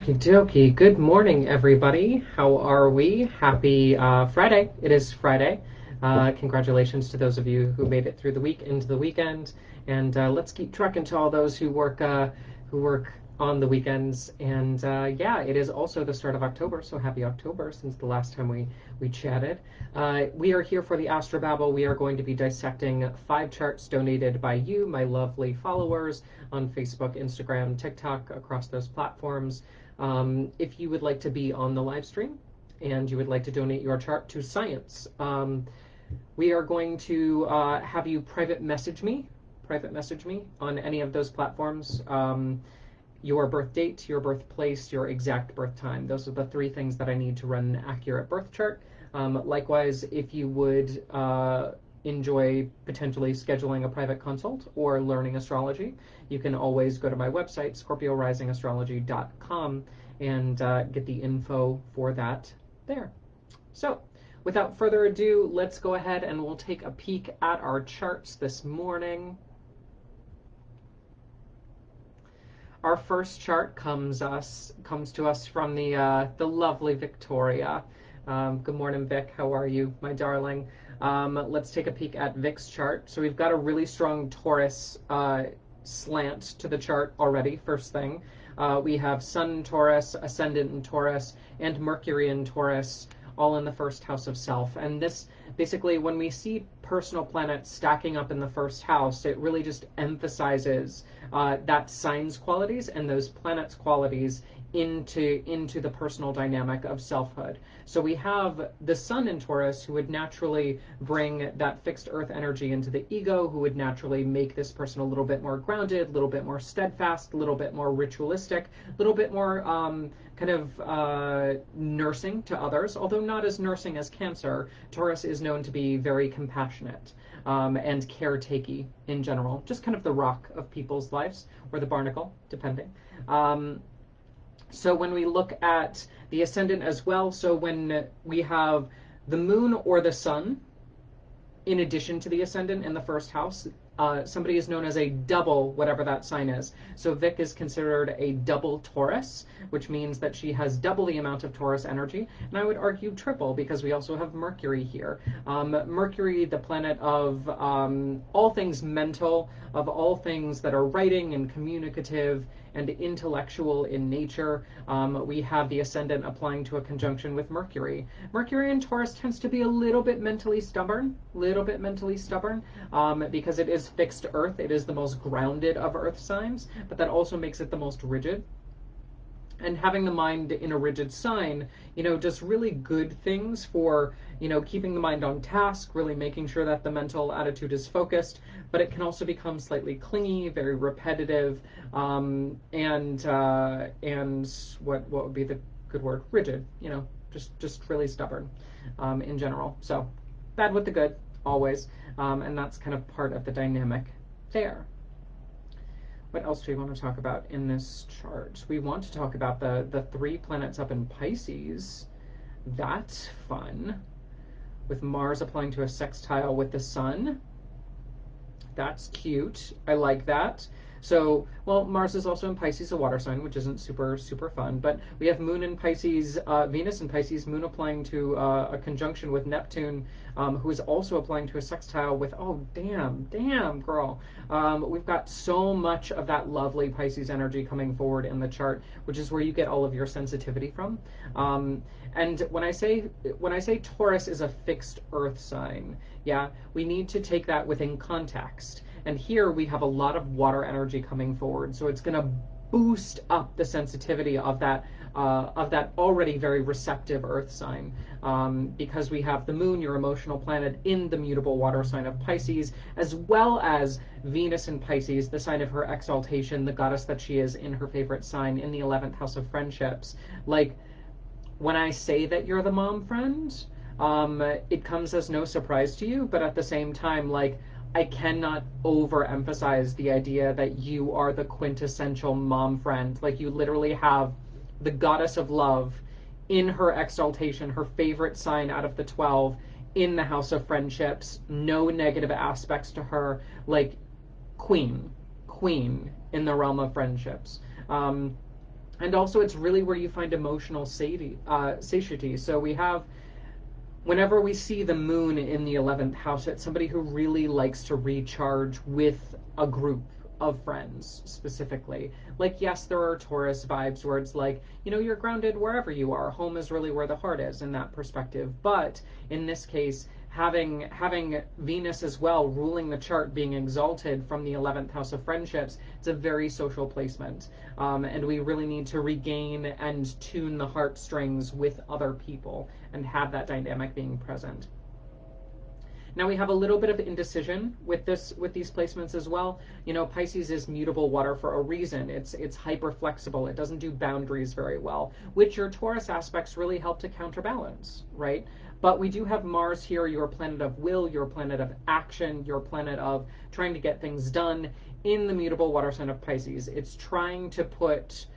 Okie Good morning, everybody. How are we? Happy Friday. It is Friday. Congratulations to those of you who made it through the week into the weekend. And let's keep trucking to all those who work on the weekends. And yeah, it is also the start of October, so happy October since the last time we chatted. We are here for the Astro-Babble. We are going to be dissecting 5 charts donated by you, my lovely followers, on Facebook, Instagram, TikTok, across those platforms. If you would like to be on the live stream and you would like to donate your chart to science, we are going to have you private message me on any of those platforms. Your birth date, your birthplace, your exact birth time. Those are the 3 things that I need to run an accurate birth chart. Likewise, if you would enjoy potentially scheduling a private consult or learning astrology, you can always go to my website, scorpiorisingastrology.com, and get the info for that there. So, without further ado, let's go ahead and we'll take a peek at our charts this morning. Our first chart comes to us from the lovely Victoria. Good morning, Vic. How are you, my darling? Let's take a peek at Vic's chart. So we've got a really strong Taurus slant to the chart already, first thing. We have Sun in Taurus, Ascendant in Taurus, and Mercury in Taurus, all in the first house of self. And this, basically, when we see personal planets stacking up in the first house, it really just emphasizes that sign's qualities and those planets' qualities into the personal dynamic of selfhood. So we have the Sun in Taurus, who would naturally bring that fixed earth energy into the ego, who would naturally make this person a little bit more grounded, a little bit more steadfast, a little bit more ritualistic, a little bit more kind of nursing to others, although not as nursing as Cancer. Taurus is known to be very compassionate and caretaking in general, just kind of the rock of people's lives, or the barnacle, depending. So when we look at the ascendant as well, so when we have the moon or the sun, in addition to the ascendant in the first house, somebody is known as a double, whatever that sign is. So Vic is considered a double Taurus, which means that she has double the amount of Taurus energy. And I would argue triple, because we also have Mercury here. Mercury, the planet of all things mental, of all things that are writing and communicative and intellectual in nature. We have the ascendant applying to a conjunction with Mercury. Mercury in Taurus tends to be a little bit mentally stubborn, because it is fixed earth. It is the most grounded of earth signs, but that also makes it the most rigid. And having the mind in a rigid sign, does really good things for, keeping the mind on task, really making sure that the mental attitude is focused, but it can also become slightly clingy, very repetitive, and what would be the good word? Rigid, just really stubborn in general. So bad with the good, always, and that's kind of part of the dynamic there. What else do we want to talk about in this chart? We want to talk about the 3 planets up in Pisces. That's fun. With Mars applying to a sextile with the Sun. That's cute. I like that. So, well, Mars is also in Pisces, a water sign, which isn't super, super fun. But we have Moon in Pisces, Venus in Pisces, Moon applying to a conjunction with Neptune, who is also applying to a sextile with, oh, damn, girl. We've got so much of that lovely Pisces energy coming forward in the chart, which is where you get all of your sensitivity from. And when I say Taurus is a fixed earth sign, yeah, we need to take that within context. And here we have a lot of water energy coming forward, so it's going to boost up the sensitivity of that already very receptive earth sign, because we have the moon, your emotional planet, in the mutable water sign of Pisces, as well as Venus in Pisces, the sign of her exaltation, the goddess that she is in her favorite sign, in the 11th house of friendships. Like, when I say that you're the mom friend, it comes as no surprise to you, but at the same time, like, I cannot overemphasize the idea that you are the quintessential mom friend. Like, you literally have the goddess of love in her exaltation, her favorite sign out of the 12, in the house of friendships, no negative aspects to her, like, queen in the realm of friendships. And also, it's really where you find emotional satiety. So we have, whenever we see the moon in the 11th house, it's somebody who really likes to recharge with a group of friends specifically. Like, yes, there are Taurus vibes where it's like, you're grounded wherever you are. Home is really where the heart is in that perspective. But in this case, having Venus as well ruling the chart, being exalted from the 11th house of friendships, it's a very social placement. And we really need to regain and tune the heartstrings with other people and have that dynamic being present. Now we have a little bit of indecision with these placements as well. Pisces is mutable water for a reason. It's hyper flexible. It doesn't do boundaries very well, which your Taurus aspects really help to counterbalance, right? But we do have Mars here, your planet of will, your planet of action, your planet of trying to get things done in the mutable water sign of Pisces. It's trying to put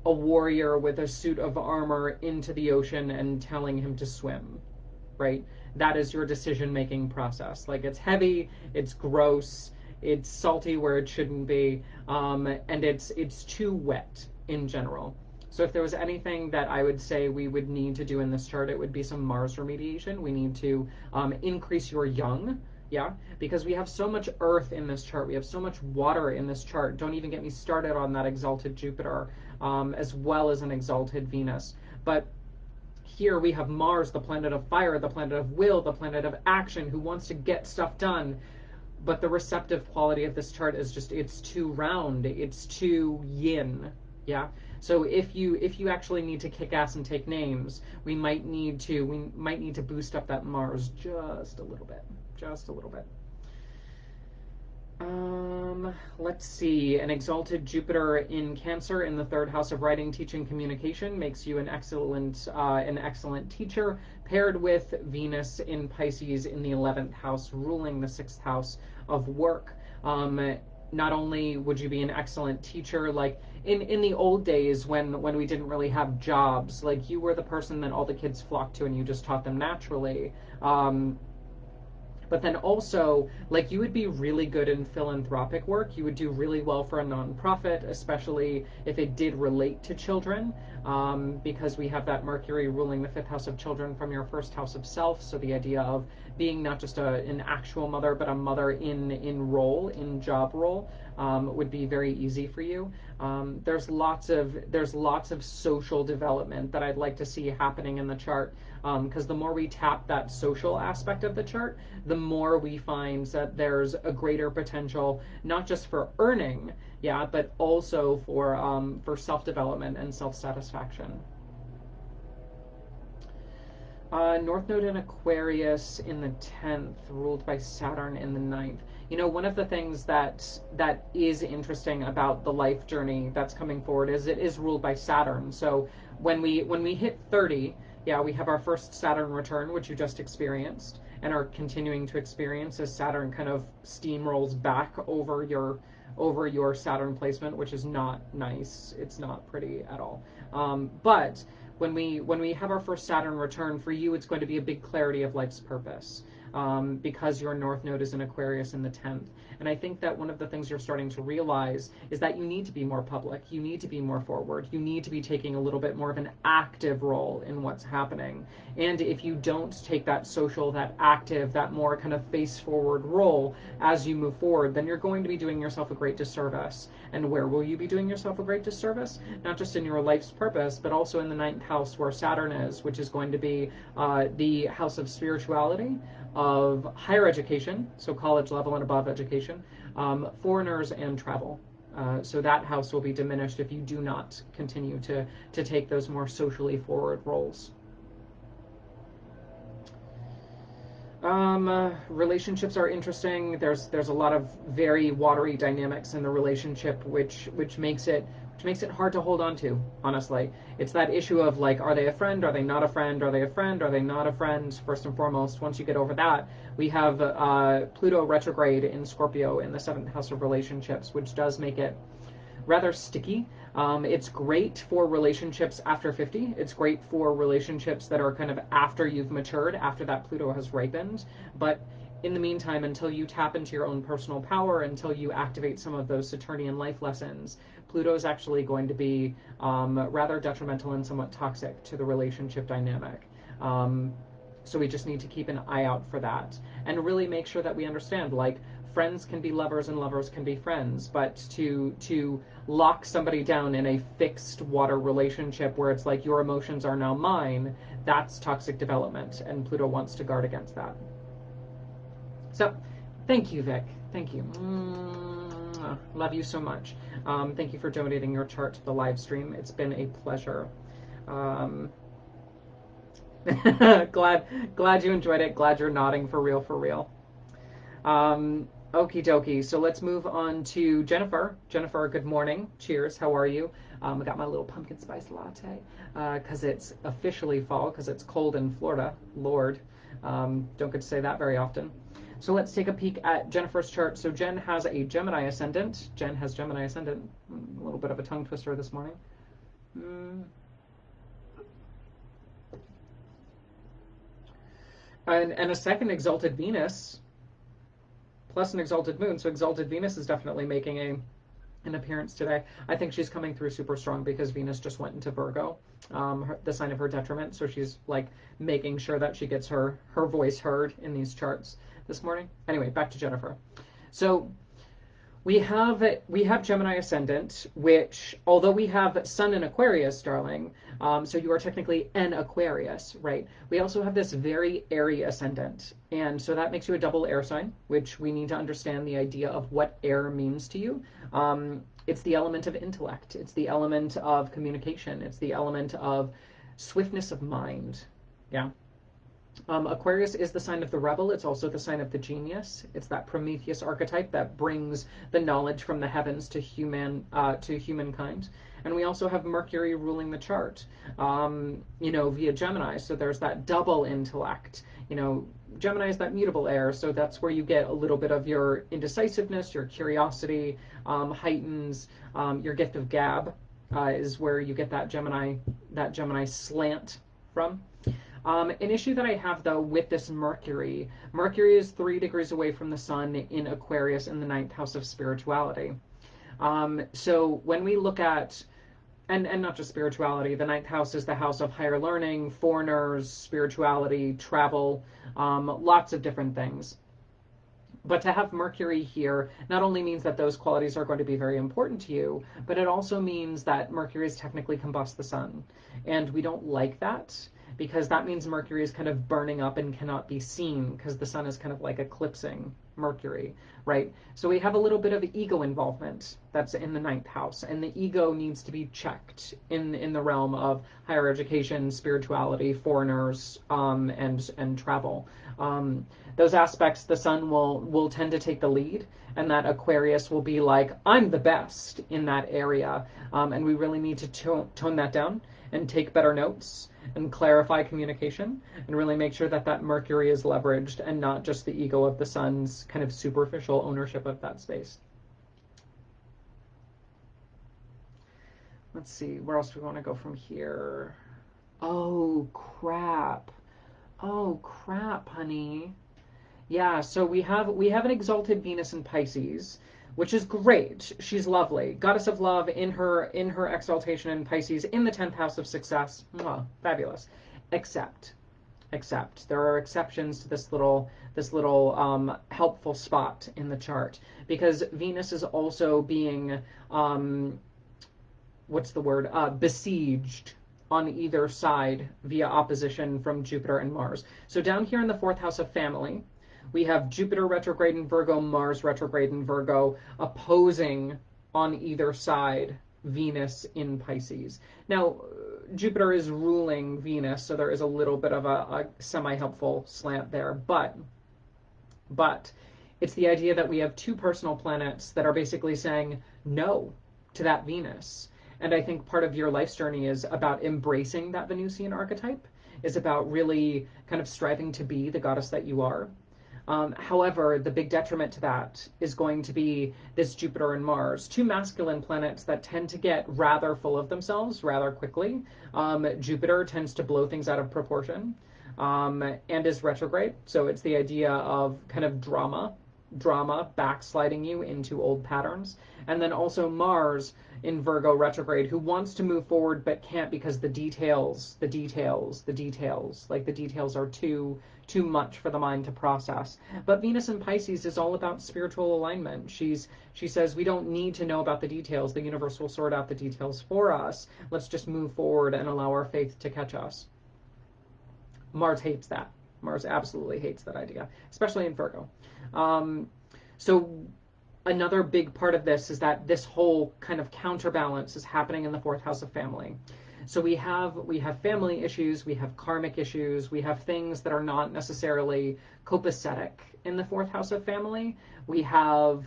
a warrior with a suit of armor into the ocean and telling him to swim, right? That is your decision making process. Like, it's heavy, it's gross, it's salty where it shouldn't be, and it's too wet in general. So if there was anything that I would say we would need to do in this chart, it would be some Mars remediation. We need to increase your yang, yeah, because we have so much earth in this chart. We have so much water in this chart. Don't even get me started on that exalted Jupiter, as well as an exalted Venus. But here we have Mars, the planet of fire, the planet of will, the planet of action, who wants to get stuff done. But the receptive quality of this chart is just, it's too round, it's too yin. Yeah. So if you actually need to kick ass and take names, we might need to boost up that Mars just a little bit. Just a little bit. Let's see. An exalted Jupiter in Cancer in the third house of writing, teaching, communication makes you an excellent teacher, paired with Venus in Pisces in the 11th house, ruling the 6th house of work. Not only would you be an excellent teacher, like in the old days when we didn't really have jobs, like you were the person that all the kids flocked to and you just taught them naturally. But then also, like, you would be really good in philanthropic work. You would do really well for a nonprofit, especially if it did relate to children, because we have that Mercury ruling the 5th house of children from your 1st house of self. So the idea of being not just an actual mother, but a mother in job role, would be very easy for you. There's lots of social development that I'd like to see happening in the chart, because the more we tap that social aspect of the chart, the more we find that there's a greater potential, not just for earning, yeah, but also for self-development and self-satisfaction. North Node in Aquarius in the 10th, ruled by Saturn in the 9th. One of the things that is interesting about the life journey that's coming forward is it is ruled by Saturn. So when we hit 30, yeah, we have our first Saturn return, which you just experienced and are continuing to experience as Saturn kind of steamrolls back over your Saturn placement, which is not nice. It's not pretty at all. But when we have our first Saturn return, for you, it's going to be a big clarity of life's purpose, because your North Node is in Aquarius in the 10th. And I think that one of the things you're starting to realize is that you need to be more public. You need to be more forward. You need to be taking a little bit more of an active role in what's happening. And if you don't take that social, that active, that more kind of face forward role as you move forward, then you're going to be doing yourself a great disservice. And where will you be doing yourself a great disservice? Not just in your life's purpose, but also in the 9th house where Saturn is, which is going to be the house of spirituality, of higher education, so college level and above education, foreigners, and travel. So that house will be diminished if you do not continue to take those more socially forward roles. Relationships are interesting. There's a lot of very watery dynamics in the relationship, which makes it hard to hold on to, honestly. It's that issue of, like, are they a friend? Are they not a friend? Are they a friend? Are they not a friend? First and foremost, once you get over that, we have Pluto retrograde in Scorpio in the 7th house of relationships, which does make it rather sticky. It's great for relationships after 50. It's great for relationships that are kind of after you've matured, after that Pluto has ripened. But in the meantime, until you tap into your own personal power, until you activate some of those Saturnian life lessons, Pluto is actually going to be rather detrimental and somewhat toxic to the relationship dynamic. So we just need to keep an eye out for that and really make sure that we understand, like, friends can be lovers and lovers can be friends, but to lock somebody down in a fixed water relationship where it's like your emotions are now mine, that's toxic development, and Pluto wants to guard against that. So, thank you, Vic. Thank you. Love you so much. Thank you for donating your chart to the live stream. It's been a pleasure. Um, glad you enjoyed it. Glad you're nodding for real, for real. Okie dokie. So let's move on to Jennifer. Jennifer, good morning. Cheers. How are you? I got my little pumpkin spice latte because it's officially fall because it's cold in Florida. Lord, don't get to say that very often. So let's take a peek at Jennifer's chart. So Jen has a Gemini ascendant. Jen has Gemini ascendant. A little bit of a tongue twister this morning. And a second exalted Venus plus an exalted moon. So exalted Venus is definitely making an appearance today. I think she's coming through super strong because Venus just went into Virgo, the sign of her detriment. So she's like making sure that she gets her voice heard in these charts this morning. Anyway, back to Jennifer. So we have Gemini ascendant, which, although we have Sun in Aquarius, darling, so you are technically an Aquarius, right? We also have this very airy ascendant, and so that makes you a double air sign, which we need to understand the idea of what air means to you. It's the element of intellect. It's the element of communication. It's the element of swiftness of mind. Yeah. Aquarius is the sign of the rebel. It's also the sign of the genius. It's that Prometheus archetype that brings the knowledge from the heavens to humankind. And we also have Mercury ruling the chart, via Gemini. So there's that double intellect. Gemini is that mutable air, so that's where you get a little bit of your indecisiveness, your curiosity heightens. Your gift of gab is where you get that Gemini slant from. An issue that I have, though, with this Mercury is 3 degrees away from the sun in Aquarius in the 9th house of spirituality. So when we look at, and not just spirituality, the 9th house is the house of higher learning, foreigners, spirituality, travel, lots of different things. But to have Mercury here not only means that those qualities are going to be very important to you, but it also means that Mercury is technically combust the sun. And we don't like that, because that means Mercury is kind of burning up and cannot be seen because the sun is kind of like eclipsing Mercury, right? So we have a little bit of ego involvement that's in the 9th house, and the ego needs to be checked in the realm of higher education, spirituality, foreigners, and travel. Those aspects, the sun will tend to take the lead, and that Aquarius will be like, I'm the best in that area, and we really need to tone that down and take better notes and clarify communication and really make sure that that Mercury is leveraged and not just the ego of the sun's kind of superficial ownership of that space. Let's see, where else do we want to go from here? Oh, crap. Oh, crap, honey. Yeah, so we have an exalted Venus in Pisces, which is great. She's lovely. Goddess of love in her exaltation in Pisces in the 10th house of success. Mwah, fabulous. Except there are exceptions to this little helpful spot in the chart, because Venus is also being besieged on either side via opposition from Jupiter and Mars. So down here in the 4th house of family, we have Jupiter retrograde in Virgo, Mars retrograde in Virgo, opposing on either side Venus in Pisces. Now, Jupiter is ruling Venus, so there is a little bit of a semi-helpful slant there, but it's the idea that we have 2 personal planets that are basically saying no to that Venus. And I think part of your life's journey is about embracing that Venusian archetype, is about really kind of striving to be the goddess that you are. However, the big detriment to that is going to be this Jupiter and Mars, two masculine planets that tend to get rather full of themselves rather quickly. Jupiter tends to blow things out of proportion, and is retrograde. So it's the idea of kind of drama backsliding you into old patterns. And then also Mars in Virgo retrograde, who wants to move forward but can't because the details, like the details are too much for the mind to process. But Venus in Pisces is all about spiritual alignment. She says we don't need to know about the details. The universe will sort out the details for us. Let's just move forward and allow our faith to catch us. Mars hates that. Mars absolutely hates that idea, especially in Virgo. So another big part of this is that this whole kind of counterbalance is happening in the fourth house of family. So we have family issues, we have karmic issues, we have things that are not necessarily copacetic in the fourth house of family. We have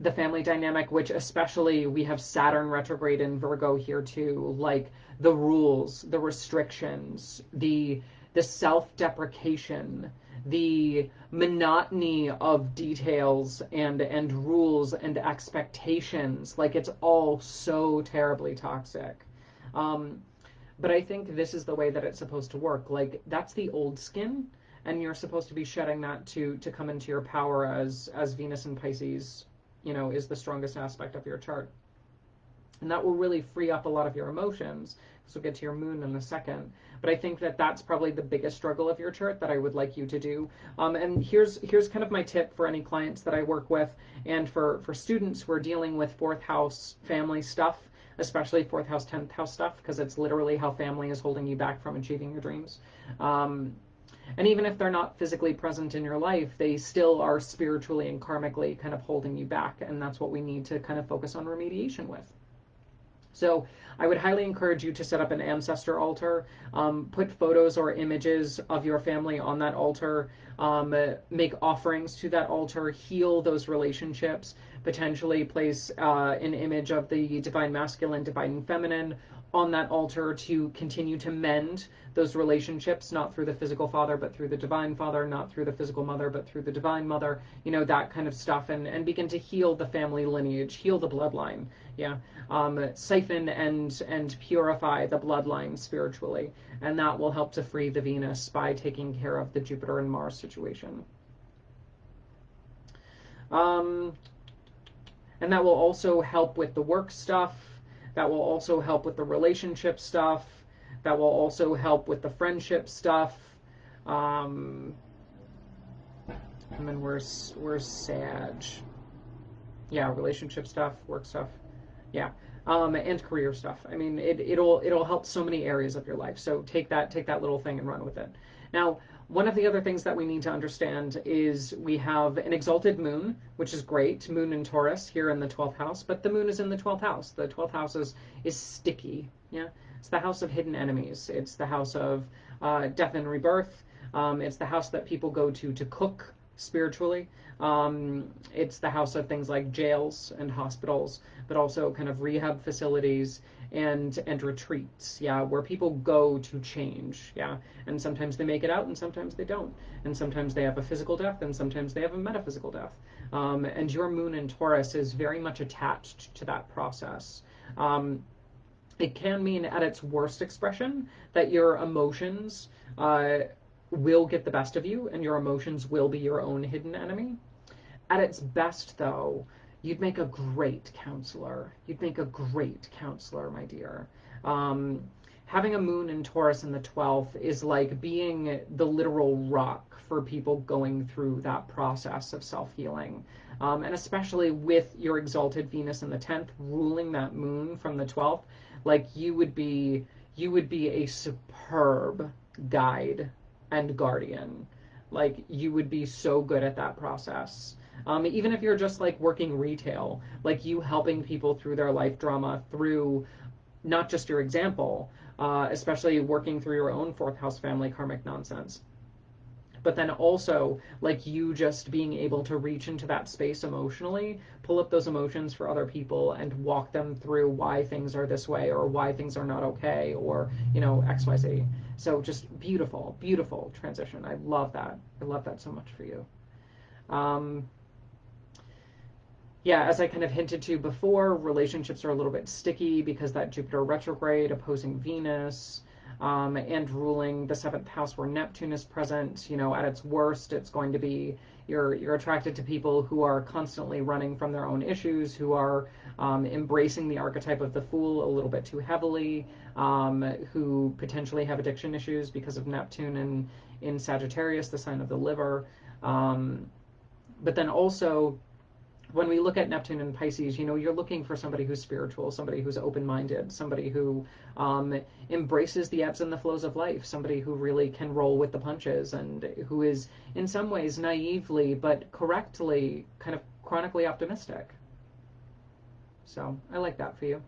the family dynamic, which especially we have Saturn retrograde in Virgo here too, like the rules, the restrictions, the self-deprecation, the monotony of details and rules and expectations. Like it's all so terribly toxic. But I think this is the way that it's supposed to work. Like that's the old skin, and you're supposed to be shedding that to come into your power as Venus in Pisces, is the strongest aspect of your chart. And that will really free up a lot of your emotions. So we'll get to your moon in a second. But I think that that's probably the biggest struggle of your chart that I would like you to do. And here's kind of my tip for any clients that I work with, and for students who are dealing with fourth house family stuff, especially fourth house, 10th house stuff, because it's literally how family is holding you back from achieving your dreams. And even if they're not physically present in your life, they still are spiritually and karmically kind of holding you back. And that's what we need to kind of focus on remediation with. So I would highly encourage you to set up an ancestor altar, put photos or images of your family on that altar, make offerings to that altar, heal those relationships, potentially place an image of the divine masculine, divine feminine on that altar to continue to mend those relationships, not through the physical father, but through the divine father, not through the physical mother, but through the divine mother, that kind of stuff, and begin to heal the family lineage, heal the bloodline. Yeah. Siphon and purify the bloodline spiritually, and that will help to free the Venus by taking care of the Jupiter and Mars situation. And that will also help with the work stuff. That will also help with the relationship stuff. That will also help with the friendship stuff. And then where's Sag? Yeah, relationship stuff, work stuff. Yeah. And career stuff. I mean, it'll help so many areas of your life. So take that little thing and run with it. Now, one of the other things that we need to understand is we have an exalted moon, which is great, moon in Taurus here in the 12th house, but the moon is in the 12th house. The 12th house is sticky. Yeah. It's the house of hidden enemies. It's the house of death and rebirth. It's the house that people go to cook spiritually. It's the house of things like jails and hospitals, but also kind of rehab facilities and retreats, yeah, where people go to change, yeah, and sometimes they make it out and sometimes they don't, and sometimes they have a physical death and sometimes they have a metaphysical death, and your moon in Taurus is very much attached to that process. It can mean at its worst expression that your emotions will get the best of you and your emotions will be your own hidden enemy. At its best, though, you'd make a great counselor. You'd make a great counselor, my dear. Having a moon in Taurus in the 12th is like being the literal rock for people going through that process of self-healing. And especially with your exalted Venus in the 10th ruling that moon from the 12th, like you would be a superb guide and guardian. Like you would be so good at that process. Even if you're just like working retail, like you helping people through their life drama through not just your example, especially working through your own fourth house family karmic nonsense, but then also like you just being able to reach into that space emotionally, pull up those emotions for other people and walk them through why things are this way or why things are not okay or, XYZ. So just beautiful, beautiful transition. I love that. I love that so much for you. Um, yeah, as I kind of hinted to before, relationships are a little bit sticky because that Jupiter retrograde opposing Venus, and ruling the seventh house where Neptune is present. You know, at its worst, it's going to be you're attracted to people who are constantly running from their own issues, who are embracing the archetype of the fool a little bit too heavily, who potentially have addiction issues because of Neptune in Sagittarius, the sign of the liver. But then also, when we look at Neptune and Pisces, you know, you're looking for somebody who's spiritual, somebody who's open-minded, somebody who embraces the ebbs and the flows of life, somebody who really can roll with the punches, and who is, in some ways, naively but correctly kind of chronically optimistic. So I like that for you.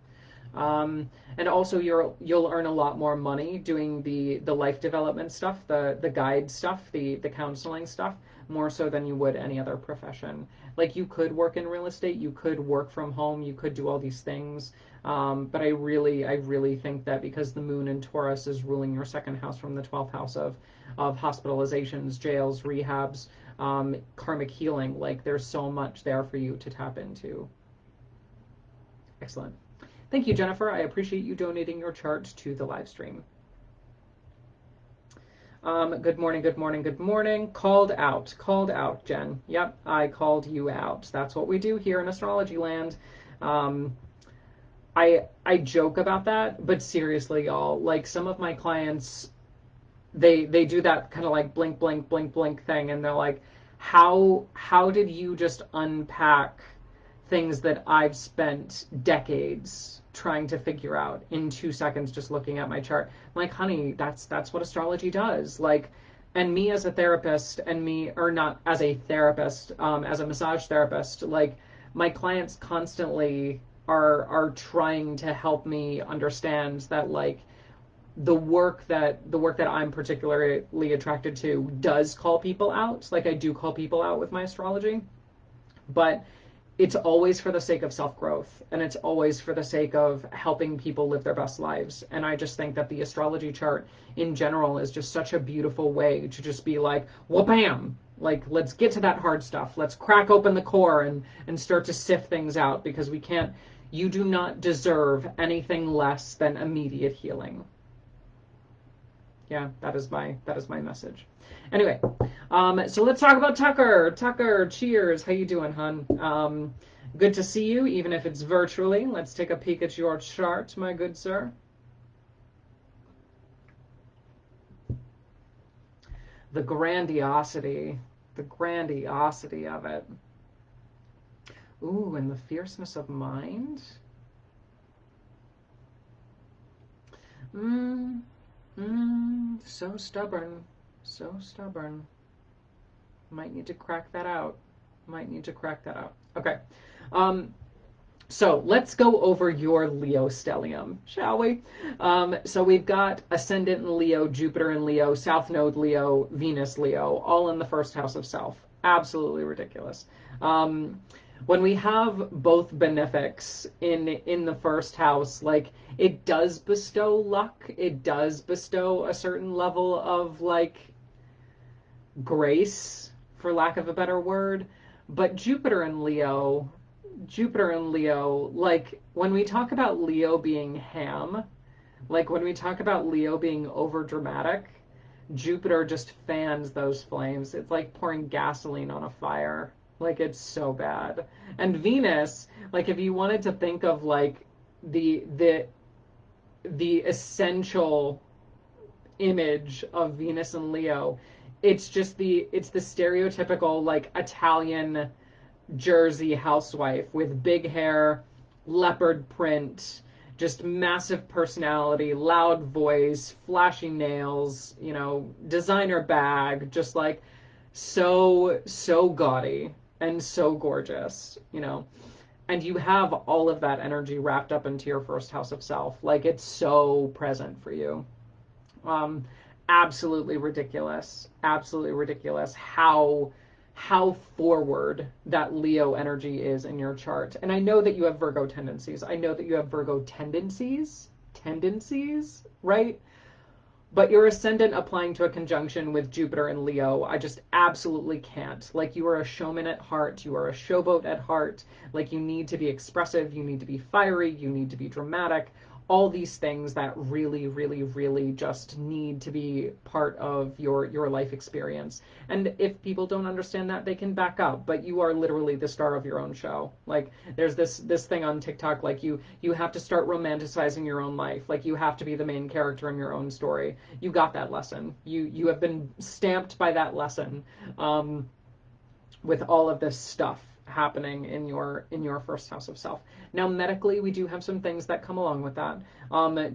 And also you'll earn a lot more money doing the life development stuff, the guide stuff, the counseling stuff, more so than you would any other profession. Like, you could work in real estate, you could work from home, you could do all these things. But I really think that because the moon in Taurus is ruling your second house from the 12th house of hospitalizations, jails, rehabs, karmic healing, like, there's so much there for you to tap into. Excellent. Thank you, Jennifer. I appreciate you donating your chart to the live stream. Good morning, good morning, good morning. Called out, Jen. Yep, I called you out. That's what we do here in astrology land. I joke about that, but seriously, y'all, like, some of my clients, they do that kind of like blink, blink, blink, blink thing, and they're like, how did you just unpack things that I've spent decades trying to figure out in 2 seconds just looking at my chart? I'm like, honey, that's what astrology does. Like, and me as a therapist, and me, or not as a therapist, as a massage therapist, like, my clients constantly are trying to help me understand that, like, the work that I'm particularly attracted to does call people out. Like, I do call people out with my astrology, but it's always for the sake of self-growth, and it's always for the sake of helping people live their best lives. And I just think that the astrology chart in general is just such a beautiful way to just be like, well, bam, like, let's get to that hard stuff. Let's crack open the core and start to sift things out, because you do not deserve anything less than immediate healing. Yeah, that is my message. Anyway, so let's talk about Tucker. Tucker, cheers. How you doing, hun? Good to see you, even if it's virtually. Let's take a peek at your chart, my good sir. The grandiosity of it. Ooh, and the fierceness of mind. So stubborn. So stubborn. Might need to crack that out. Okay. So let's go over your Leo stellium, shall we? So we've got Ascendant in Leo, Jupiter in Leo, South Node Leo, Venus Leo, all in the first house of self. Absolutely ridiculous. When we have both benefics in the first house, like, it does bestow luck. It does bestow a certain level of, like, grace, for lack of a better word. But Jupiter in Leo, like, when we talk about Leo being ham, like, when we talk about Leo being over dramatic, Jupiter just fans those flames. It's like pouring gasoline on a fire. Like, it's so bad. And Venus, like, if you wanted to think of, like, the essential image of Venus and Leo, it's the stereotypical, like, Italian Jersey housewife with big hair, leopard print, just massive personality, loud voice, flashy nails, you know, designer bag, just like so gaudy and so gorgeous, you know. And you have all of that energy wrapped up into your first house of self. Like, it's so present for you. Absolutely ridiculous. Absolutely ridiculous how forward that Leo energy is in your chart. And I know that you have Virgo tendencies. Right? But your ascendant applying to a conjunction with Jupiter and Leo, I just absolutely can't. Like, you are a showman at heart, you are a showboat at heart. Like, you need to be expressive, you need to be fiery, you need to be dramatic. All these things that really, really, really just need to be part of your life experience. And if people don't understand that, they can back up. But you are literally the star of your own show. Like, there's this thing on TikTok, like, you have to start romanticizing your own life. Like, you have to be the main character in your own story. You got that lesson. You have been stamped by that lesson, with all of this stuff happening in your first house of self. Now, medically, we do have some things that come along with that.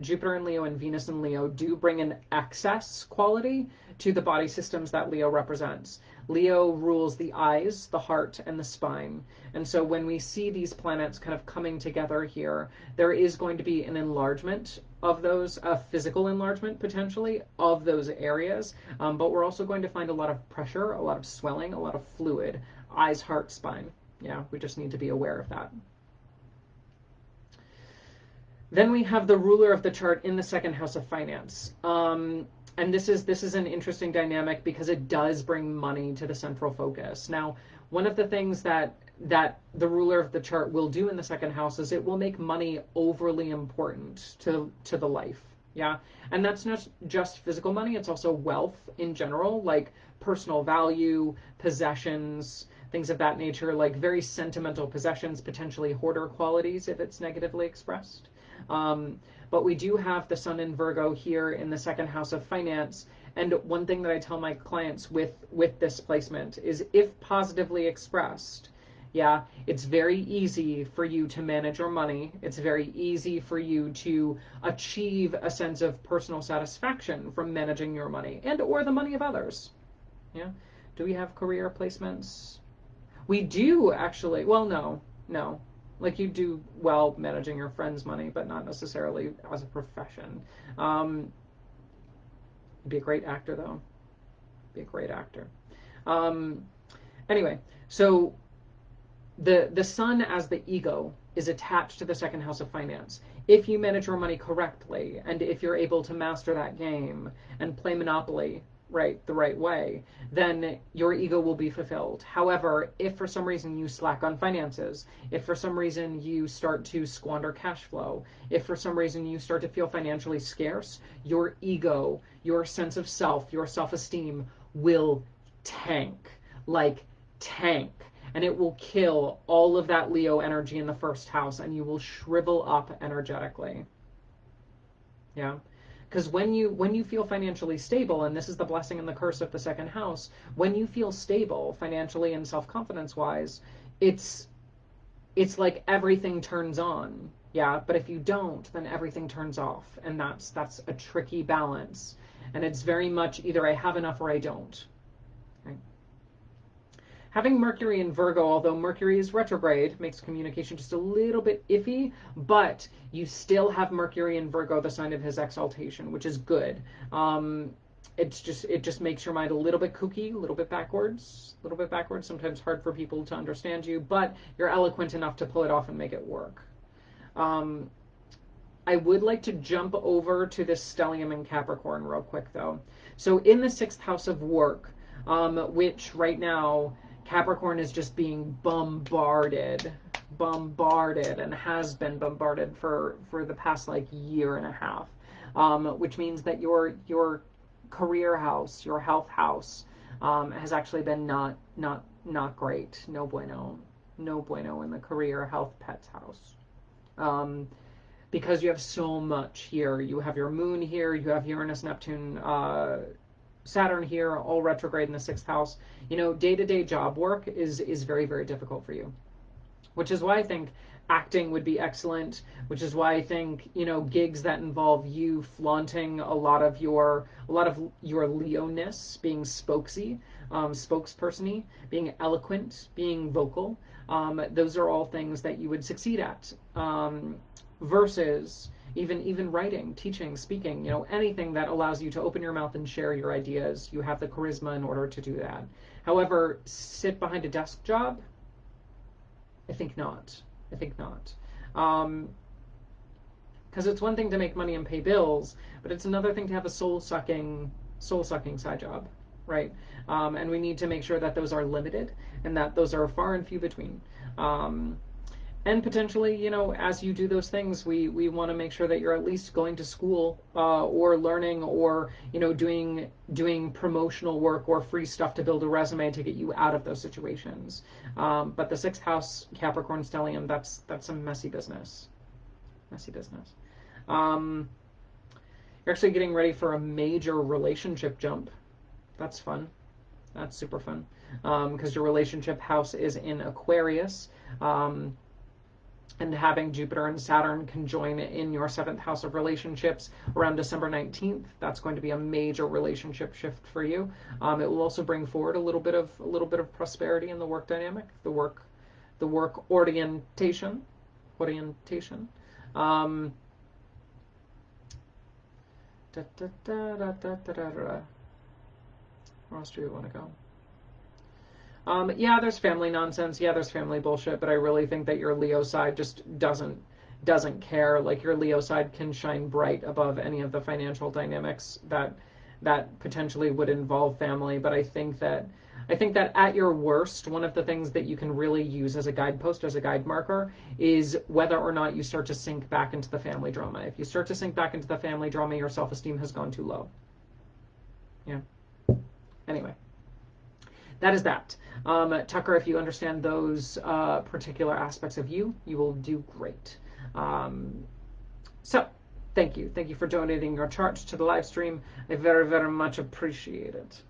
Jupiter and Leo and Venus and Leo do bring an excess quality to the body systems that Leo represents. Leo rules the eyes, the heart, and the spine. And so when we see these planets kind of coming together here, there is going to be an enlargement of those, a physical enlargement potentially of those areas. But we're also going to find a lot of pressure, a lot of swelling, a lot of fluid, eyes, heart, spine. Yeah, we just need to be aware of that. Then we have the ruler of the chart in the second house of finance. And this is an interesting dynamic because it does bring money to the central focus. Now, one of the things that the ruler of the chart will do in the second house is it will make money overly important to the life. Yeah. And that's not just physical money, it's also wealth in general, like personal value, possessions, things of that nature, like very sentimental possessions, potentially hoarder qualities if it's negatively expressed. But we do have the sun in Virgo here in the second house of finance. And one thing that I tell my clients with this placement is, if positively expressed, yeah, it's very easy for you to manage your money. It's very easy for you to achieve a sense of personal satisfaction from managing your money and or the money of others. Yeah. Do we have career placements? We do, actually. Well, no. Like, you do well managing your friends' money, but not necessarily as a profession. Be a great actor, though. Be a great actor. Anyway, so the sun as the ego is attached to the second house of finance. If you manage your money correctly, and if you're able to master that game and play Monopoly the right way, then your ego will be fulfilled. However, if for some reason you slack on finances, if for some reason you start to squander cash flow, if for some reason you start to feel financially scarce, your ego, your sense of self, your self-esteem will tank. Like, tank. And it will kill all of that Leo energy in the first house, and you will shrivel up energetically. Yeah. Because when you feel financially stable, and this is the blessing and the curse of the second house, when you feel stable financially and self-confidence wise, it's like everything turns on. Yeah. But if you don't, then everything turns off. And that's a tricky balance. And it's very much either I have enough or I don't. Okay. Having Mercury in Virgo, although Mercury is retrograde, makes communication just a little bit iffy, but you still have Mercury in Virgo, the sign of his exaltation, which is good. It just makes your mind a little bit kooky, a little bit backwards, sometimes hard for people to understand you, but you're eloquent enough to pull it off and make it work. I would like to jump over to this stellium in Capricorn real quick, though. So in the sixth house of work, which right now Capricorn is just being bombarded, and has been bombarded for the past like year and a half, which means that your career house, your health house, has actually been not great. No bueno in the career, health, pets house. Because you have so much here. You have your moon here, you have Uranus, Neptune, Saturn here, all retrograde in the sixth house. You know, day-to-day job work is very, very difficult for you. Which is why I think acting would be excellent, which is why I think, you know, gigs that involve you flaunting a lot of your Leo-ness, being spokesperson-y, being eloquent, being vocal, those are all things that you would succeed at. Versus even writing, teaching, speaking, you know, anything that allows you to open your mouth and share your ideas. You have the charisma in order to do that. However, sit behind a desk job, I think not. Because it's one thing to make money and pay bills, but it's another thing to have a soul-sucking side job, right? And we need to make sure that those are limited and that those are far and few between. And potentially, you know, as you do those things, we want to make sure that you're at least going to school or learning or, you know, doing promotional work or free stuff to build a resume to get you out of those situations. But the sixth house Capricorn stellium, that's some messy business. Messy business. You're actually getting ready for a major relationship jump. That's fun. That's super fun. Because your relationship house is in Aquarius. And having Jupiter and Saturn conjoin in your seventh house of relationships around December 19th, that's going to be a major relationship shift for you. It will also bring forward a little bit of prosperity in the work dynamic, the work orientation. Where else do we want to go? Yeah, there's family nonsense. Yeah, there's family bullshit. But I really think that your Leo side just doesn't care. Like your Leo side can shine bright above any of the financial dynamics that potentially would involve family. But I think that at your worst, one of the things that you can really use as a guidepost, as a guide marker, is whether or not you start to sink back into the family drama. If you start to sink back into the family drama, your self-esteem has gone too low. Yeah. Anyway. That is that. Tucker, if you understand those particular aspects of you, you will do great. So, thank you. Thank you for donating your charts to the live stream. I very, very much appreciate it.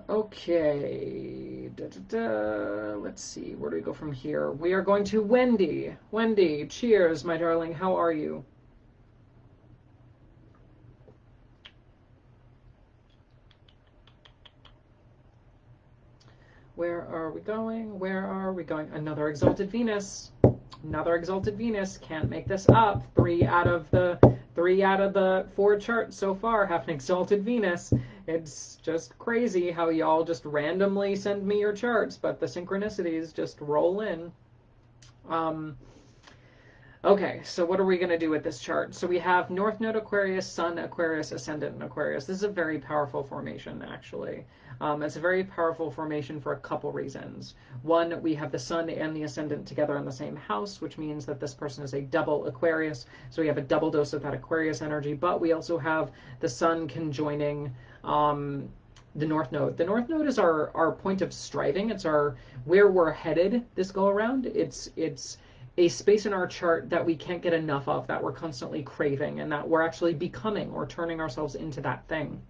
Okay. Let's see. Where do we go from here? We are going to Wendy. Wendy, cheers, my darling. How are you? Where are we going? Where are we going? Another exalted Venus. Another exalted Venus. Can't make this up. Three out of the 4 charts so far have an exalted Venus. It's just crazy how y'all just randomly send me your charts, but the synchronicities just roll in. Okay, so what are we going to do with this chart? So we have North Node Aquarius, Sun Aquarius, Ascendant in Aquarius. This is a very powerful formation, actually. It's a very powerful formation for a couple reasons. One, we have the Sun and the Ascendant together in the same house, which means that this person is a double Aquarius. So we have a double dose of that Aquarius energy, but we also have the Sun conjoining the North Node. The North Node is our point of striving. It's where we're headed this go around. It's a space in our chart that we can't get enough of, that we're constantly craving, and that we're actually becoming or turning ourselves into that thing.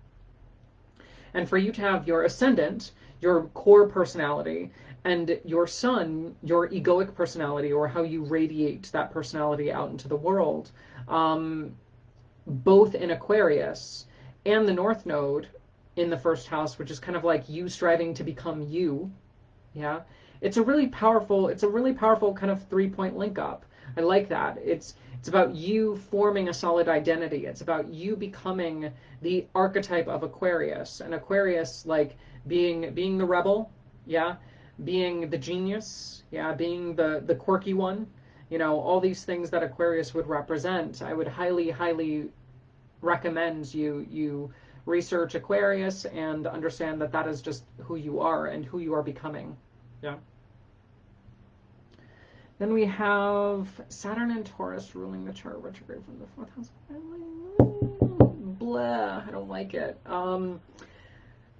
And for you to have your ascendant, your core personality, and your sun, your egoic personality, or how you radiate that personality out into the world, both in Aquarius and the North Node in the first house, which is kind of like you striving to become you, yeah, it's a really powerful kind of 3-point link up. I like that. It's about you forming a solid identity. It's about you becoming the archetype of Aquarius. And Aquarius, like being the rebel, yeah, being the genius, yeah, being the quirky one, you know, all these things that Aquarius would represent. I would highly, highly recommend you research Aquarius and understand that that is just who you are and who you are becoming. Yeah. Then we have Saturn and Taurus ruling the chart retrograde from the 4th house. Blah, I don't like it.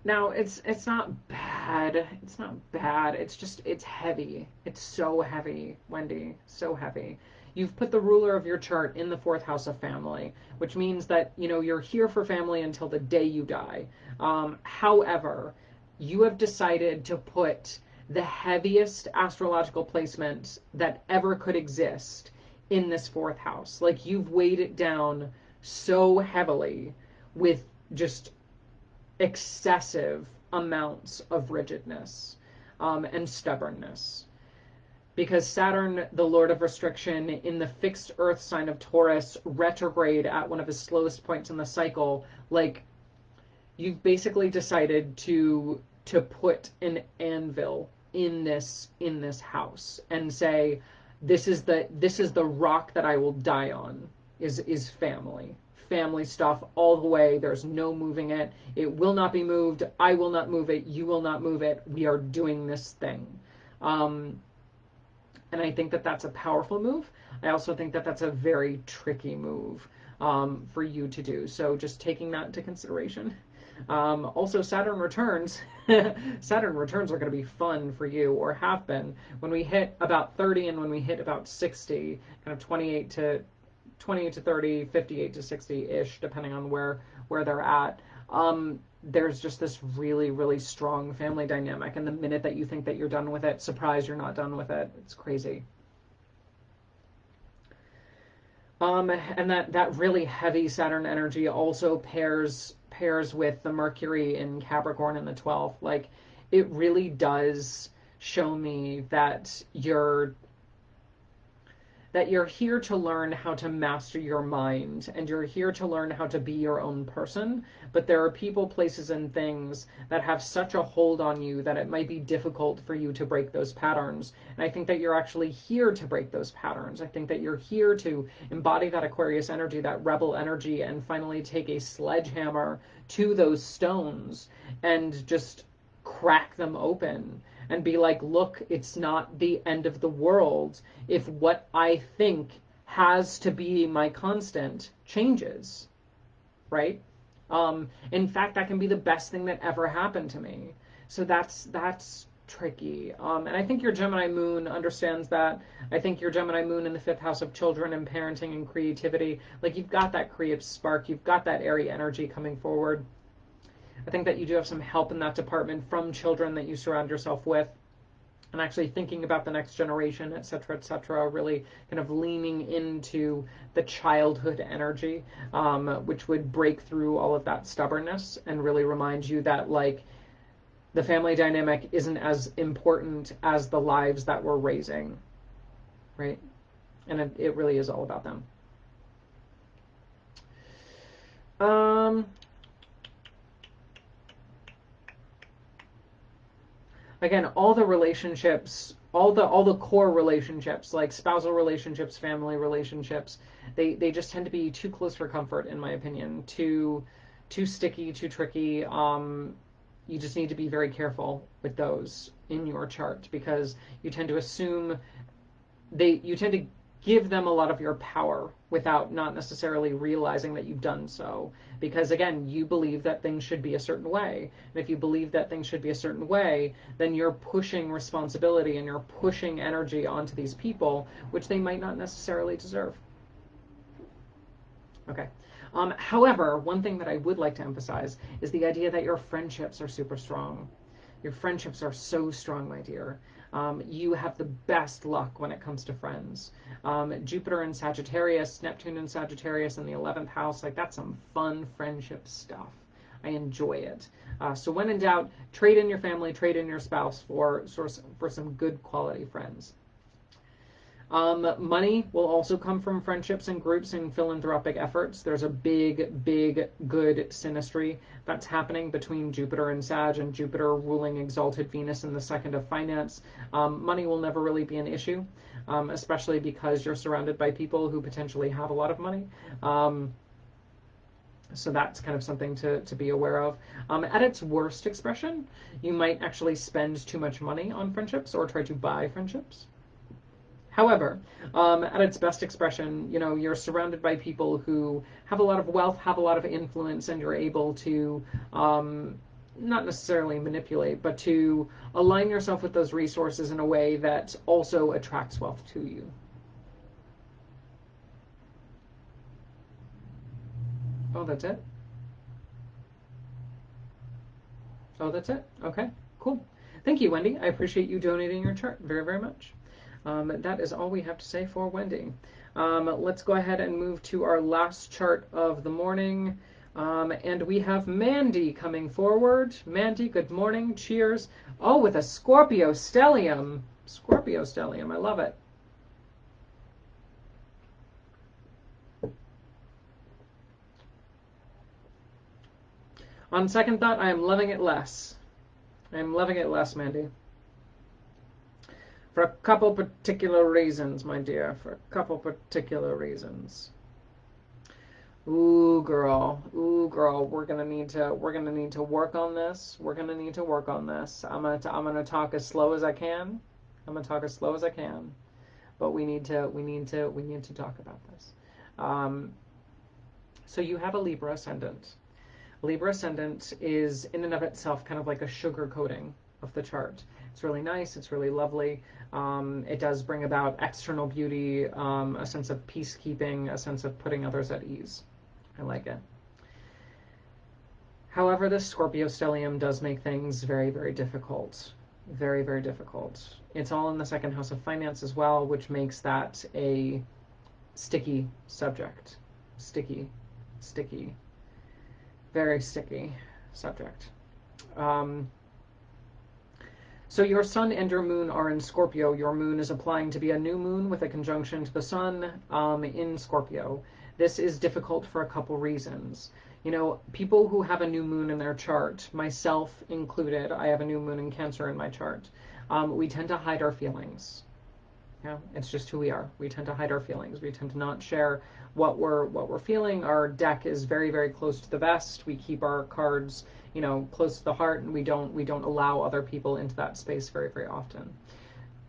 Now it's not bad. It's not bad. It's heavy. It's so heavy, Wendy. So heavy. You've put the ruler of your chart in the 4th house of family, which means that, you know, you're here for family until the day you die. However, you have decided to put the heaviest astrological placement that ever could exist in this 4th house. Like, you've weighed it down so heavily with just excessive amounts of rigidness and stubbornness. Because Saturn, the Lord of Restriction, in the fixed Earth sign of Taurus, retrograde at one of his slowest points in the cycle, like, you've basically decided to put an anvil in this house and say, this is the rock that I will die on, is family. Family stuff all the way. There's no moving it. It will not be moved. I will not move it. You will not move it. We are doing this thing. And I think that that's a powerful move. I also think that that's a very tricky move for you to do. So just taking that into consideration. Also, Saturn returns. Saturn returns are going to be fun for you, or have been. When we hit about 30 and when we hit about 60, kind of 28 to 30, 58 to 60-ish, depending on where they're at. There's just this really, really strong family dynamic. And the minute that you think that you're done with it, surprise, you're not done with it. It's crazy. And that really heavy Saturn energy also pairs with the Mercury in Capricorn in the 12th. Like, it really does show me that you're here to learn how to master your mind, and you're here to learn how to be your own person. But there are people, places, and things that have such a hold on you that it might be difficult for you to break those patterns. And I think that you're actually here to break those patterns. I think that you're here to embody that Aquarius energy, that rebel energy, and finally take a sledgehammer to those stones and just crack them open and be like, look, it's not the end of the world if what I think has to be my constant changes, right? In fact, that can be the best thing that ever happened to me. So that's tricky. And I think your Gemini moon understands that. I think your Gemini moon in the 5th house of children and parenting and creativity, like, you've got that creative spark, you've got that airy energy coming forward. I think that you do have some help in that department from children that you surround yourself with, and actually thinking about the next generation, et cetera, really kind of leaning into the childhood energy, which would break through all of that stubbornness and really remind you that, like, the family dynamic isn't as important as the lives that we're raising, right? And it really is all about them. Again, all the relationships, all the core relationships, like spousal relationships, family relationships, they just tend to be too close for comfort, in my opinion. Too sticky, too tricky. You just need to be very careful with those in your chart, because you tend to assume you tend to give them a lot of your power without not necessarily realizing that you've done so. Because again, you believe that things should be a certain way. And if you believe that things should be a certain way, then you're pushing responsibility and you're pushing energy onto these people, which they might not necessarily deserve. Okay. However, one thing that I would like to emphasize is the idea that your friendships are super strong. Your friendships are so strong, my dear. You have the best luck when it comes to friends. Jupiter in Sagittarius, Neptune in Sagittarius in the 11th house, like, that's some fun friendship stuff. I enjoy it. So when in doubt, trade in your family, trade in your spouse for some good quality friends. Money will also come from friendships and groups and philanthropic efforts. There's a big, good synastry that's happening between Jupiter and Sag, and Jupiter ruling exalted Venus in the 2nd of finance. Money will never really be an issue, especially because you're surrounded by people who potentially have a lot of money. So that's kind of something to be aware of. At its worst expression, you might actually spend too much money on friendships or try to buy friendships. However, at its best expression, you're surrounded by people who have a lot of wealth, have a lot of influence, and you're able to not necessarily manipulate, but to align yourself with those resources in a way that also attracts wealth to you. Oh, that's it? Oh, that's it? Okay, cool. Thank you, Wendy. I appreciate you donating your chart very, very much. That is all we have to say for Wendy. Let's go ahead and move to our last chart of the morning. And we have Mandy coming forward. Mandy, good morning. Cheers. Oh, with a Scorpio stellium. Scorpio stellium. I love it. On second thought, I am loving it less. I am loving it less, Mandy. For a couple particular reasons, my dear. For a couple particular reasons. Ooh, girl. Ooh, girl. We're gonna need to work on this. We're gonna need to work on this. I'm gonna talk as slow as I can. I'm gonna talk as slow as I can. But we need to talk about this. Um, so you have a Libra ascendant. Libra ascendant is in and of itself kind of like a sugar coating of the chart. It's really nice. It's really lovely. It does bring about external beauty, a sense of peacekeeping, a sense of putting others at ease. I like it. However, this Scorpio stellium does make things very, very difficult. Very, very difficult. It's all in the second house of finance as well, which makes that a sticky subject. Sticky, sticky, very sticky subject. Um, so your sun and your moon are in Scorpio. Your moon is applying to be a new moon with a conjunction to the sun in Scorpio. This is difficult for a couple reasons. You know, people who have a new moon in their chart, myself included, I have a new moon in Cancer in my chart, we tend to hide our feelings. Yeah, it's just who we are. We tend to hide our feelings. We tend to not share what we're feeling. Our deck is very, very close to the vest. We keep our cards, you know, close to the heart, and we don't allow other people into that space very, very often.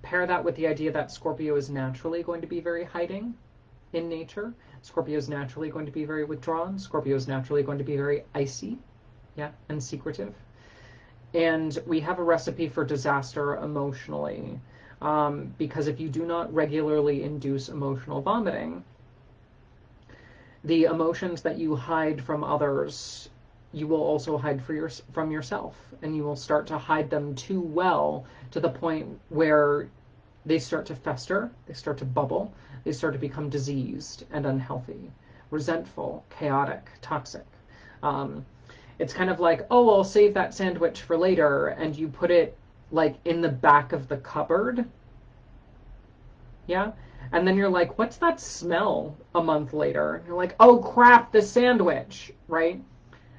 Pair that with the idea that Scorpio is naturally going to be very hiding in nature. Scorpio is naturally going to be very withdrawn. Scorpio is naturally going to be very icy, yeah, and secretive. And we have a recipe for disaster emotionally. Because if you do not regularly induce emotional vomiting, the emotions that you hide from others, you will also hide from yourself, and you will start to hide them too well to the point where they start to fester, they start to bubble, they start to become diseased and unhealthy, resentful, chaotic, toxic. It's kind of like, oh, I'll save that sandwich for later, and you put it like in the back of the cupboard. Yeah. And then you're like, what's that smell a month later? And you're like, oh crap, the sandwich, right?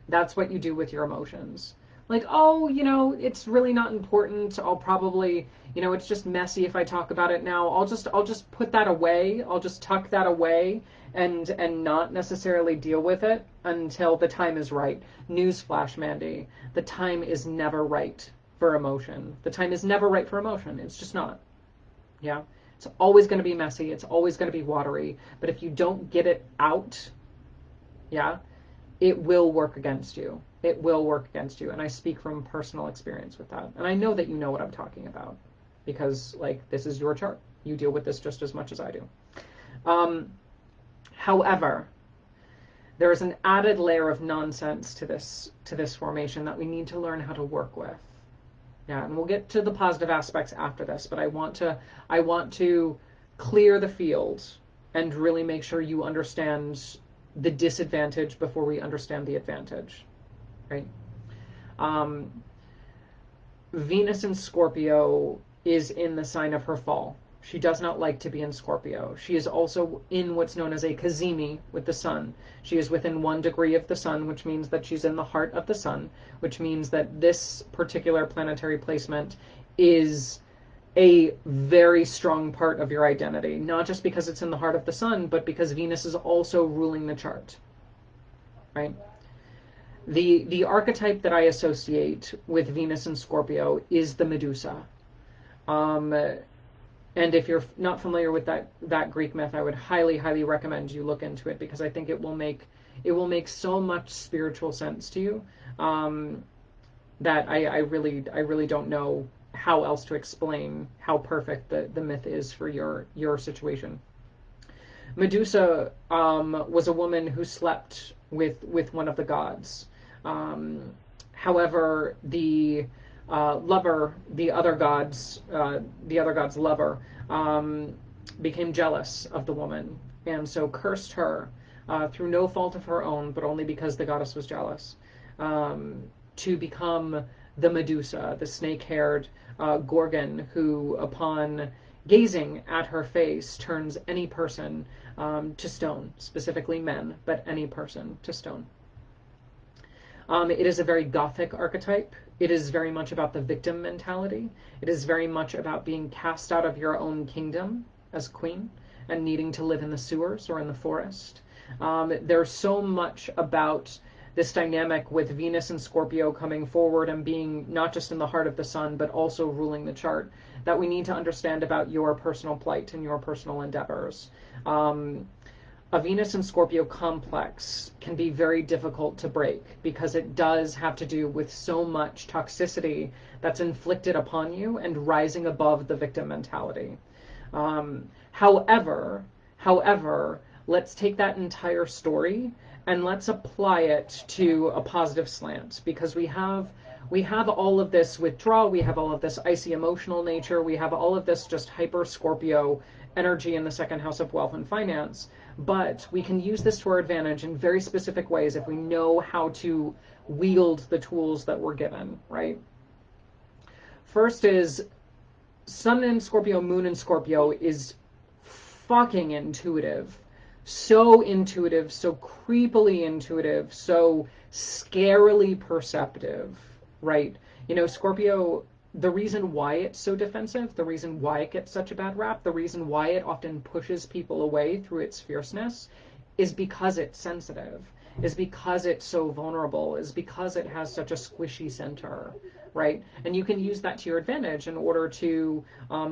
That's what you do with your emotions. Like, oh, you know, it's really not important. I'll probably, you know, it's just messy if I talk about it now. I'll just put that away. I'll just tuck that away and not necessarily deal with it until the time is right. Newsflash, Mandy. The time is never right for emotion. The time is never right for emotion. It's just not. Yeah. It's always going to be messy. It's always going to be watery. But if you don't get it out, yeah, it will work against you. It will work against you. And I speak from personal experience with that. And I know that you know what I'm talking about because, like, this is your chart. You deal with this just as much as I do. However, there is an added layer of nonsense to this formation that we need to learn how to work with. Yeah, and we'll get to the positive aspects after this, but I want to clear the field and really make sure you understand the disadvantage before we understand the advantage, right? Venus in Scorpio is in the sign of her fall. She does not like to be in Scorpio. She is also in what's known as a cazimi with the sun. She is within 1 degree of the sun, which means that she's in the heart of the sun, which means that this particular planetary placement is a very strong part of your identity, not just because it's in the heart of the sun, but because Venus is also ruling the chart, right? The archetype that I associate with Venus and Scorpio is the Medusa. And if you're not familiar with that Greek myth, I would highly, highly recommend you look into it because I think it will make so much spiritual sense to you that I really don't know how else to explain how perfect the myth is for your situation. Medusa was a woman who slept with one of the gods. However, the lover, the other god's lover, became jealous of the woman, and so cursed her through no fault of her own, but only because the goddess was jealous, to become the Medusa, the snake-haired Gorgon, who, upon gazing at her face, turns any person to stone, specifically men, but any person to stone. It is a very Gothic archetype. It is very much about the victim mentality. It is very much about being cast out of your own kingdom as queen and needing to live in the sewers or in the forest. There's so much about this dynamic with Venus and Scorpio coming forward and being not just in the heart of the sun, but also ruling the chart, that we need to understand about your personal plight and your personal endeavors. A Venus and Scorpio complex can be very difficult to break because it does have to do with so much toxicity that's inflicted upon you and rising above the victim mentality. However, let's take that entire story and let's apply it to a positive slant, because we have all of this withdrawal, we have all of this icy emotional nature, we have all of this just hyper Scorpio energy in the second house of wealth and finance. But we can use this to our advantage in very specific ways if we know how to wield the tools that we're given, right? First is Sun in Scorpio, Moon in Scorpio is fucking intuitive. So intuitive, so creepily intuitive, so scarily perceptive, right? Scorpio, the reason why it's so defensive, the reason why it gets such a bad rap, the reason why it often pushes people away through its fierceness is because it's sensitive, is because it's so vulnerable, is because it has such a squishy center, right? And you can use that to your advantage in order to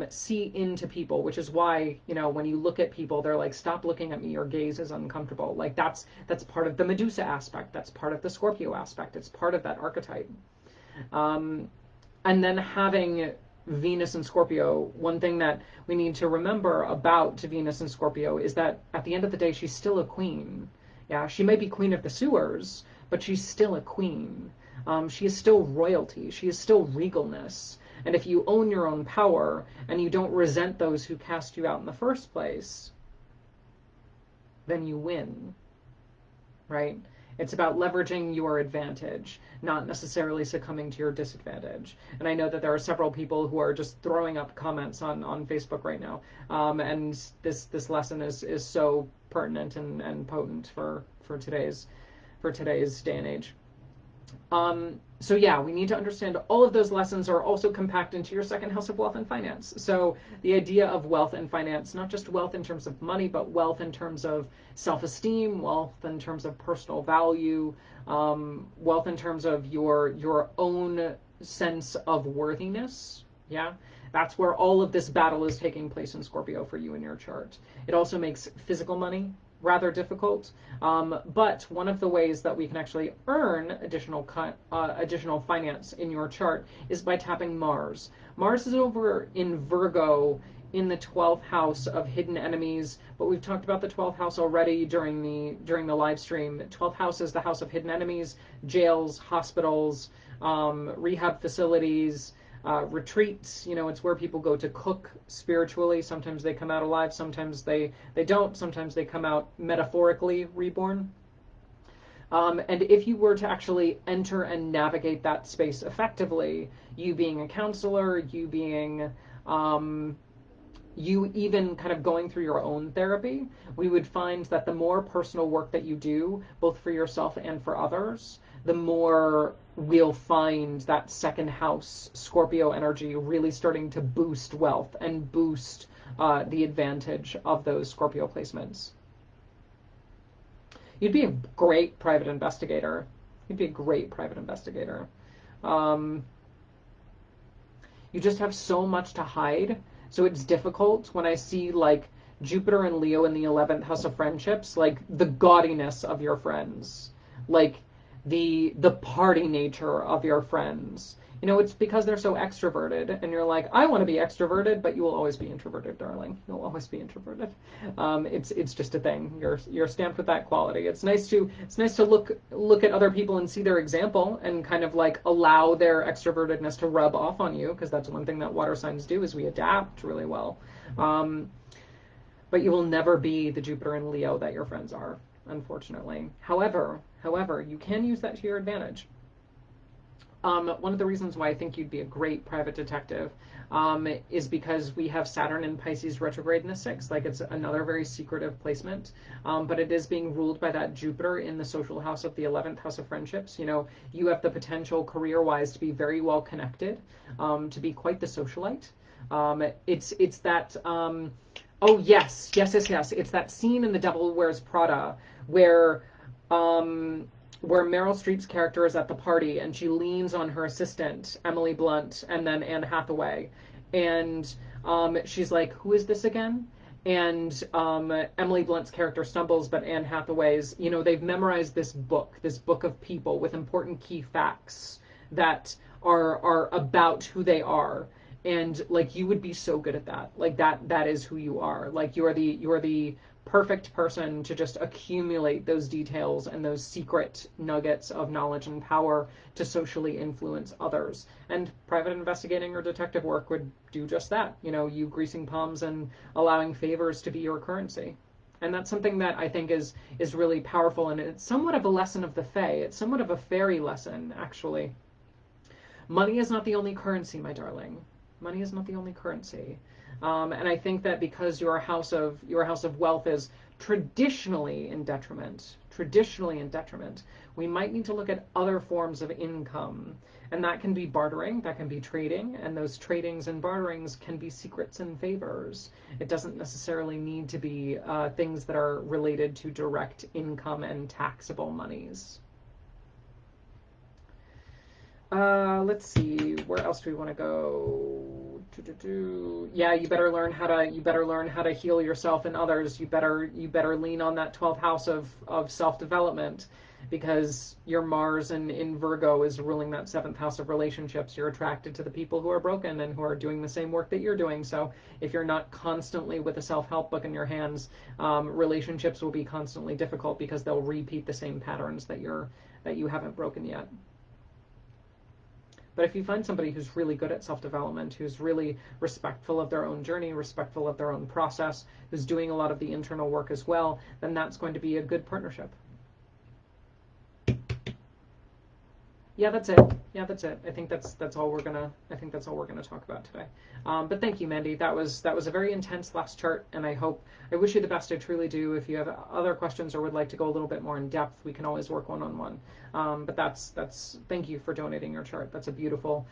see into people, which is why, when you look at people, they're like, stop looking at me, your gaze is uncomfortable. Like that's part of the Medusa aspect, that's part of the Scorpio aspect, it's part of that archetype. And then having Venus and Scorpio, one thing that we need to remember about Venus and Scorpio is that at the end of the day, she's still a queen. Yeah, she may be queen of the sewers, but she's still a queen. She is still royalty. She is still regalness. And if you own your own power and you don't resent those who cast you out in the first place, then you win, right? It's about leveraging your advantage, not necessarily succumbing to your disadvantage. And I know that there are several people who are just throwing up comments on Facebook right now. And this lesson is so pertinent and potent for today's day and age. So yeah, we need to understand all of those lessons are also compact into your second house of wealth and finance. So the idea of wealth and finance, not just wealth in terms of money, but wealth in terms of self-esteem, wealth in terms of personal value, wealth in terms of your own sense of worthiness. Yeah, that's where all of this battle is taking place in Scorpio for you in your chart. It also makes physical money rather difficult, but one of the ways that we can actually earn additional finance in your chart is by tapping Mars. Mars is over in Virgo in the 12th house of hidden enemies, but we've talked about the 12th house already during the live stream. 12th house is the house of hidden enemies, jails, hospitals, rehab facilities, retreats. It's where people go to cook spiritually. Sometimes they come out alive, sometimes they don't, sometimes they come out metaphorically reborn. And if you were to actually enter and navigate that space effectively, you being a counselor, you being you even kind of going through your own therapy, we would find that the more personal work that you do, both for yourself and for others, the more we'll find that second house Scorpio energy really starting to boost wealth and boost the advantage of those Scorpio placements. You'd be a great private investigator. You'd be a great private investigator. You just have so much to hide. So it's difficult when I see like Jupiter and Leo in the 11th house of friendships, like the gaudiness of your friends, like the party nature of your friends. It's because they're so extroverted, and you're like, I want to be extroverted, but you will always be introverted, darling. You'll always be introverted. It's just a thing. You're stamped with that quality. It's nice to look at other people and see their example and kind of like allow their extrovertedness to rub off on you, because that's one thing that water signs do is we adapt really well. But you will never be the Jupiter and Leo that your friends are, unfortunately. However, you can use that to your advantage. One of the reasons why I think you'd be a great private detective is because we have Saturn in Pisces retrograde in the sixth. Like, it's another very secretive placement, but it is being ruled by that Jupiter in the social house of the 11th house of friendships. You know, you have the potential career-wise to be very well connected, to be quite the socialite. It's that. Oh yes, yes, yes, yes. It's that scene in The Devil Wears Prada where um, where Meryl Streep's character is at the party and she leans on her assistant, Emily Blunt, and then Anne Hathaway. And she's like, who is this again? And Emily Blunt's character stumbles, but Anne Hathaway's, you know, they've memorized this book of people with important key facts that are about who they are. And like, you would be so good at that. Like, that is who you are. Like, you're the perfect person to just accumulate those details and those secret nuggets of knowledge and power to socially influence others. And private investigating or detective work would do just that. You know, you greasing palms and allowing favors to be your currency. And that's something that I think is really powerful, and it's somewhat of a lesson of the Fae. It's somewhat of a fairy lesson, actually. Money is not the only currency, my darling. Money is not the only currency. And I think that because your house of wealth is traditionally in detriment, we might need to look at other forms of income. And that can be bartering, that can be trading, and those tradings and barterings can be secrets and favors. It doesn't necessarily need to be things that are related to direct income and taxable monies. Let's see. Where else do we want to go? Yeah, you better learn how to heal yourself and others. You better lean on that 12th house of self-development, because your Mars in Virgo is ruling that 7th house of relationships. You're attracted to the people who are broken and who are doing the same work that you're doing. So if you're not constantly with a self-help book in your hands, relationships will be constantly difficult because they'll repeat the same patterns that you haven't broken yet. But if you find somebody who's really good at self-development, who's really respectful of their own journey, respectful of their own process, who's doing a lot of the internal work as well, then that's going to be a good partnership. Yeah, that's it. I think that's all we're gonna talk about today. But thank you, Mandy. That was a very intense last chart, and I wish you the best. I truly do. If you have other questions or would like to go a little bit more in depth, we can always work one-on-one. But that's thank you for donating your chart. That's a beautiful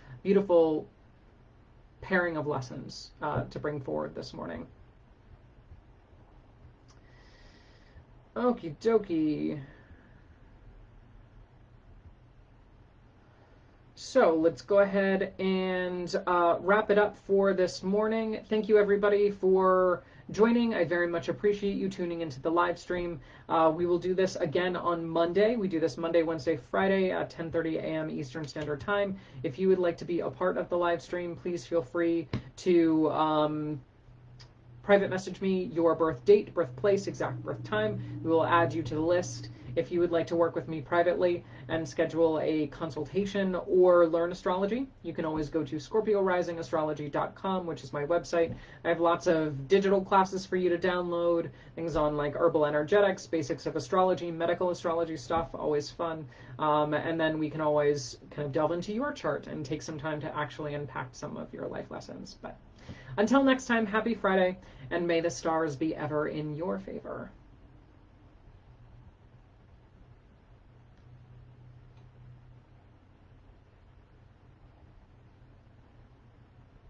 pairing of lessons to bring forward this morning. Okie dokie. So let's go ahead and wrap it up for this morning. Thank you, everybody, for joining. I very much appreciate you tuning into the live stream. We will do this again on Monday. We do this Monday, Wednesday, Friday at 10:30 a.m. Eastern Standard Time. If you would like to be a part of the live stream, please feel free to private message me your birth date, birthplace, exact birth time. We will add you to the list. If you would like to work with me privately and schedule a consultation or learn astrology, you can always go to ScorpioRisingAstrology.com, which is my website. I have lots of digital classes for you to download, things on like herbal energetics, basics of astrology, medical astrology stuff, always fun. And then we can always kind of delve into your chart and take some time to actually unpack some of your life lessons. But until next time, happy Friday, and may the stars be ever in your favor.